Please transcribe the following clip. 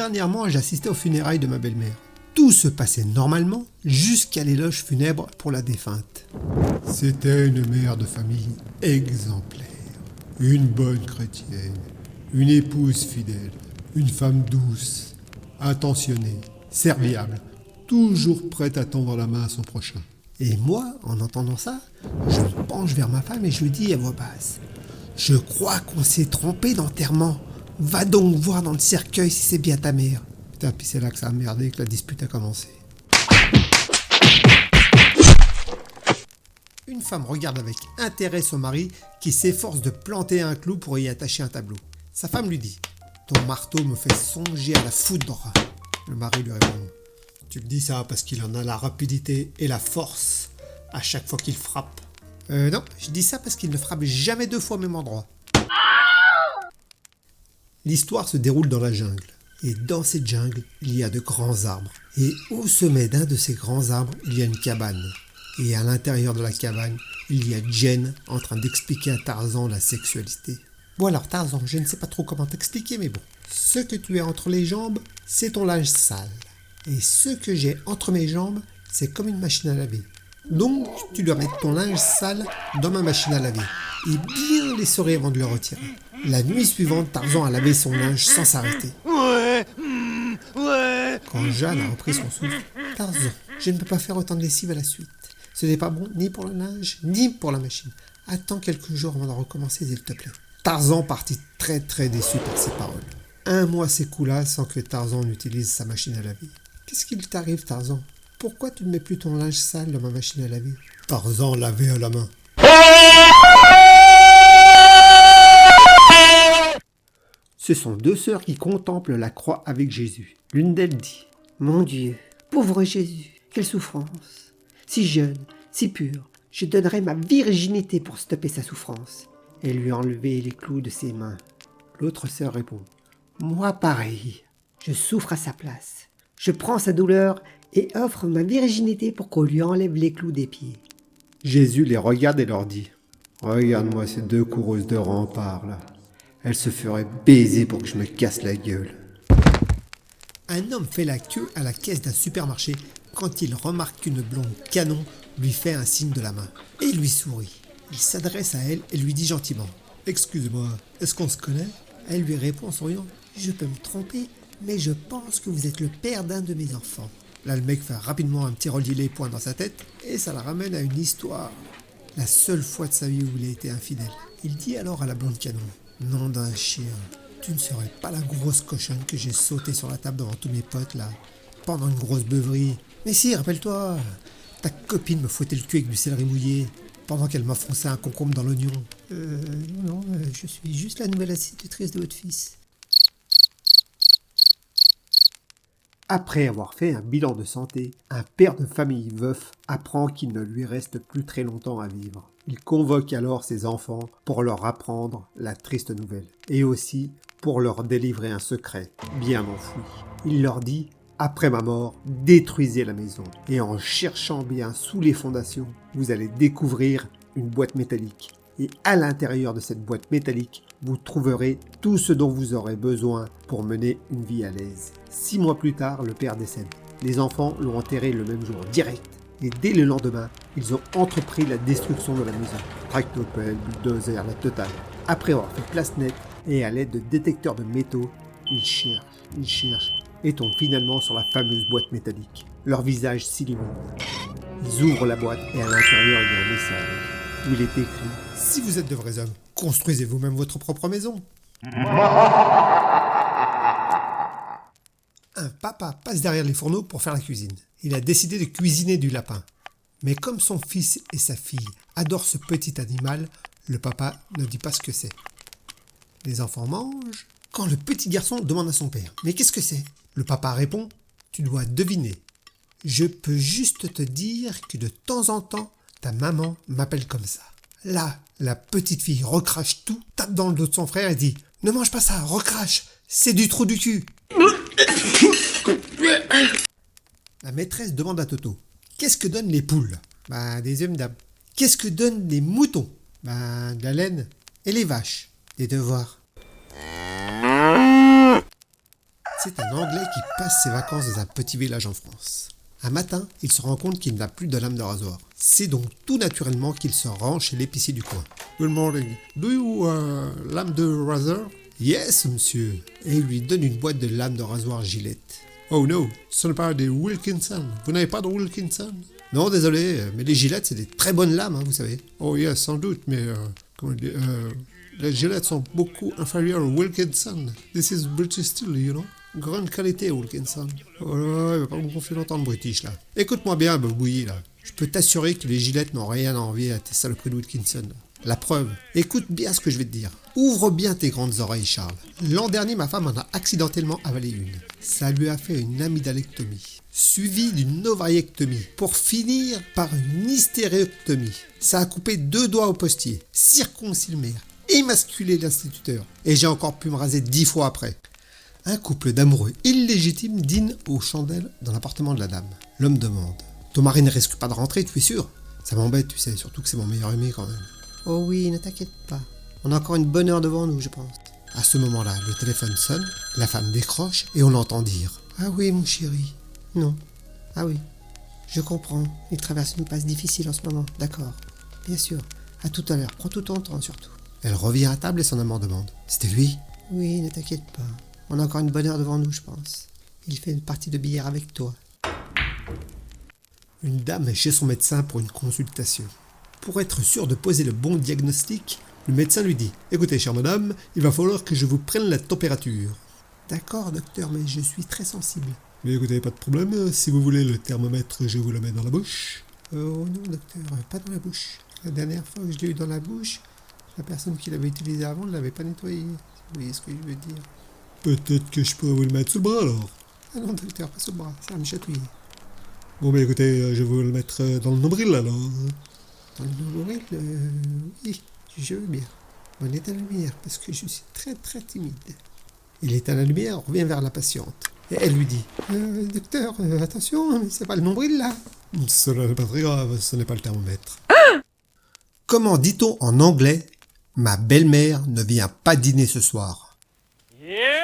Dernièrement, j'assistais aux funérailles de ma belle-mère. Tout se passait normalement jusqu'à l'éloge funèbre pour la défunte. C'était une mère de famille exemplaire, une bonne chrétienne, une épouse fidèle, une femme douce, attentionnée, serviable, toujours prête à tendre la main à son prochain. Et moi, en entendant ça, je me penche vers ma femme et je lui dis à voix basse: « Je crois qu'on s'est trompé d'enterrement. Va donc voir dans le cercueil si c'est bien ta mère. » Putain, puis c'est là que ça a merdé et que la dispute a commencé. Une femme regarde avec intérêt son mari qui s'efforce de planter un clou pour y attacher un tableau. Sa femme lui dit: « Ton marteau me fait songer à la foudre. » Le mari lui répond: « Tu me dis ça parce qu'il en a la rapidité et la force à chaque fois qu'il frappe. » Non, je dis ça parce qu'il ne frappe jamais 2 fois au même endroit. L'histoire se déroule dans la jungle. Et dans cette jungle, il y a de grands arbres. Et au sommet d'un de ces grands arbres, il y a une cabane. Et à l'intérieur de la cabane, il y a Jen en train d'expliquer à Tarzan la sexualité. Bon alors Tarzan, je ne sais pas trop comment t'expliquer, mais bon. Ce que tu as entre les jambes, c'est ton linge sale. Et ce que j'ai entre mes jambes, c'est comme une machine à laver. Donc, tu dois mettre ton linge sale dans ma machine à laver. Et bien l'essorer avant de le retirer. La nuit suivante, Tarzan a lavé son linge sans s'arrêter. Ouais. Quand Jeanne a repris son souffle: « Tarzan, je ne peux pas faire autant de lessive à la suite. Ce n'est pas bon ni pour le linge, ni pour la machine. Attends quelques jours avant de recommencer, s'il te plaît. » Tarzan partit très très déçu par ces paroles. 1 mois s'écoula sans que Tarzan n'utilise sa machine à laver. « Qu'est-ce qu'il t'arrive, Tarzan? Pourquoi tu ne mets plus ton linge sale dans ma machine à laver ?» Tarzan lavait à la main. Ce sont 2 sœurs qui contemplent la croix avec Jésus. L'une d'elles dit: « Mon Dieu, pauvre Jésus, quelle souffrance! Si jeune, si pur, je donnerais ma virginité pour stopper sa souffrance et lui enlever les clous de ses mains. » L'autre sœur répond: « Moi pareil, je souffre à sa place. Je prends sa douleur et offre ma virginité pour qu'on lui enlève les clous des pieds. » Jésus les regarde et leur dit: « Regarde-moi ces 2 coureuses de rempart là. Elles se feraient baiser pour que je me casse la gueule. » Un homme fait la queue à la caisse d'un supermarché quand il remarque qu'une blonde canon lui fait un signe de la main et lui sourit. Il s'adresse à elle et lui dit gentiment: « Excuse-moi, est-ce qu'on se connaît ?» Elle lui répond en souriant: « Je peux me tromper, mais je pense que vous êtes le père d'un de mes enfants. » Là, le mec fait rapidement un petit relier les points dans sa tête et ça la ramène à une histoire. La seule fois de sa vie où il a été infidèle. Il dit alors à la blonde canon: « Nom d'un chien, tu ne serais pas la grosse cochonne que j'ai sauté sur la table devant tous mes potes là, pendant une grosse beuverie. Mais si, rappelle-toi, ta copine me fouettait le cul avec du céleri mouillé, pendant qu'elle m'enfonçait un concombre dans l'oignon. Non, je suis juste la nouvelle institutrice de votre fils. » Après avoir fait un bilan de santé, un père de famille veuf apprend qu'il ne lui reste plus très longtemps à vivre. Il convoque alors ses enfants pour leur apprendre la triste nouvelle, et aussi pour leur délivrer un secret bien enfoui. Il leur dit: « Après ma mort, détruisez la maison, et en cherchant bien sous les fondations, vous allez découvrir une boîte métallique. Et à l'intérieur de cette boîte métallique, vous trouverez tout ce dont vous aurez besoin pour mener une vie à l'aise. » 6 mois plus tard, le père décède. Les enfants l'ont enterré le même jour, direct. Et dès le lendemain, ils ont entrepris la destruction de la maison. Tractopelle, bulldozer, la totale. Après avoir fait place nette et à l'aide de détecteurs de métaux, ils cherchent et tombent finalement sur la fameuse boîte métallique. Leur visage s'illumine. Ils ouvrent la boîte et à l'intérieur, il y a un message où il est écrit: « Si vous êtes de vrais hommes, construisez vous-même votre propre maison. » Un papa passe derrière les fourneaux pour faire la cuisine. Il a décidé de cuisiner du lapin. Mais comme son fils et sa fille adorent ce petit animal, le papa ne dit pas ce que c'est. Les enfants mangent quand le petit garçon demande à son père: « Mais qu'est-ce que c'est ?» Le papa répond: « Tu dois deviner. Je peux juste te dire que de temps en temps, ta maman m'appelle comme ça. » Là, la petite fille recrache tout, tape dans le dos de son frère et dit: « Ne mange pas ça, recrache, c'est du trou du cul. » La maîtresse demande à Toto: « Qu'est-ce que donnent les poules ?» Des œufs d'âme. « Qu'est-ce que donnent les moutons ?» De la laine. « Et les vaches ?» Des devoirs. C'est un Anglais qui passe ses vacances dans un petit village en France. Un matin, il se rend compte qu'il n'a plus de lame de rasoir. C'est donc tout naturellement qu'il se rend chez l'épicier du coin. Good morning. Do you lame de rasoir? Yes, monsieur. Et il lui donne une boîte de lames de rasoir Gillette. Oh no, ce n'est pas des Wilkinson. Vous n'avez pas de Wilkinson? Non, désolé, mais les Gillettes, c'est des très bonnes lames, hein, vous savez. Oh yes, sans doute, mais comment dire, les Gillettes sont beaucoup inférieures aux Wilkinson. This is British steel, you know. Grande qualité, Wilkinson. Oh là, il va pas me confier longtemps de British, là. Écoute-moi bien, bouilli, là. Je peux t'assurer que les Gillettes n'ont rien à envier à tes saloperies de Wilkinson. La preuve, écoute bien ce que je vais te dire. Ouvre bien tes grandes oreilles, Charles. L'an dernier, ma femme en a accidentellement avalé une. Ça lui a fait une amygdalectomie, suivie d'une ovariectomie, pour finir par une hystéréoctomie. Ça a coupé 2 doigts au postier, circoncis le maire, émasculé l'instituteur, et j'ai encore pu me raser 10 fois après. Un couple d'amoureux illégitimes dîne aux chandelles dans l'appartement de la dame. L'homme demande: ton mari ne risque pas de rentrer, tu es sûr? Ça m'embête, tu sais, surtout que c'est mon meilleur ami quand même. Oh oui, ne t'inquiète pas. On a encore une bonne heure devant nous, je pense. À ce moment-là, le téléphone sonne, la femme décroche et on l'entend dire: Ah oui, mon chéri. Non. Ah oui. Je comprends. Il traverse une passe difficile en ce moment. D'accord. Bien sûr. À tout à l'heure. Prends tout ton temps, surtout. Elle revient à table et son amant demande: c'était lui? Oui, ne t'inquiète pas. On a encore une bonne heure devant nous, je pense. Il fait une partie de billard avec toi. Une dame est chez son médecin pour une consultation. Pour être sûr de poser le bon diagnostic, le médecin lui dit: écoutez, chère madame, il va falloir que je vous prenne la température. D'accord, docteur, mais je suis très sensible. Mais écoutez, pas de problème, si vous voulez le thermomètre, je vous le mets dans la bouche. Oh non, docteur, pas dans la bouche. La dernière fois que je l'ai eu dans la bouche, la personne qui l'avait utilisé avant ne l'avait pas nettoyé. Vous voyez ce que je veux dire? Peut-être que je pourrais vous le mettre sous le bras alors. Ah non, docteur, pas sous le bras, ça va me chatouiller. Bon, ben écoutez, je vais vous le mettre dans le nombril alors. Dans le nombril, oui, je veux bien. On éteint la lumière parce que je suis très très timide. Il éteint la lumière, revient vers la patiente. Et elle lui dit: docteur, attention, c'est pas le nombril là. Cela n'est pas très grave, ce n'est pas le thermomètre. Comment dit-on en anglais: ma belle-mère ne vient pas dîner ce soir? Yeah!